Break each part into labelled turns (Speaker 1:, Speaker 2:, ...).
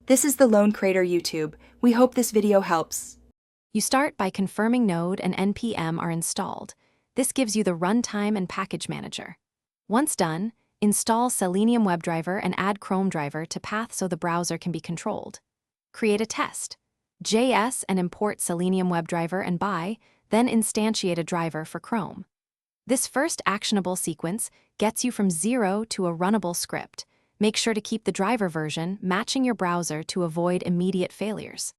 Speaker 1: This is the Lone Crater YouTube. We hope this video helps.
Speaker 2: You start by confirming Node and npm are installed. This gives you the runtime and package manager. Once done, install Selenium WebDriver and add Chrome driver to path so the browser can be controlled. Create a test. JS and import Selenium WebDriver and by, then instantiate a driver for Chrome. This first actionable sequence gets you from 0 to a runnable script. Make sure to keep the driver version matching your browser to avoid immediate failures.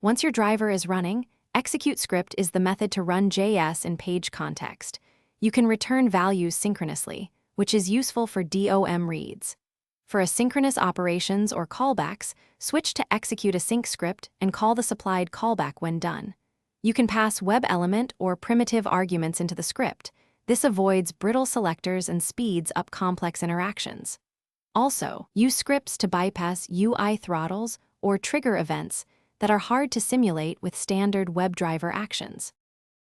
Speaker 2: Once your driver is running, execute script is the method to run JS in page context. You can return values synchronously, which is useful for DOM reads. For asynchronous operations or callbacks, switch to execute async script and call the supplied callback when done. You can pass web element or primitive arguments into the script. This avoids brittle selectors and speeds up complex interactions. Also, use scripts to bypass UI throttles or trigger events that are hard to simulate with standard WebDriver actions.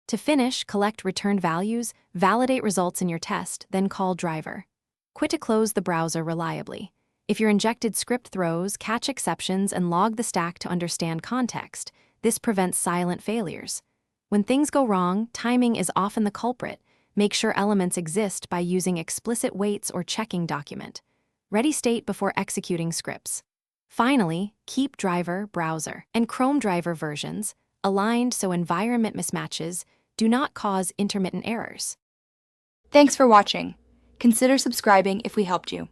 Speaker 2: To finish, collect returned values, validate results in your test, then call driver. Quit to close the browser reliably. If your injected script throws, catch exceptions and log the stack to understand context. This prevents silent failures. When things go wrong, timing is often the culprit. Make sure elements exist by using explicit waits or checking document. Ready state before executing scripts. Finally, keep driver, browser, and Chrome driver versions aligned so environment mismatches do not cause intermittent errors.
Speaker 1: Thanks for watching. Consider subscribing if we helped you.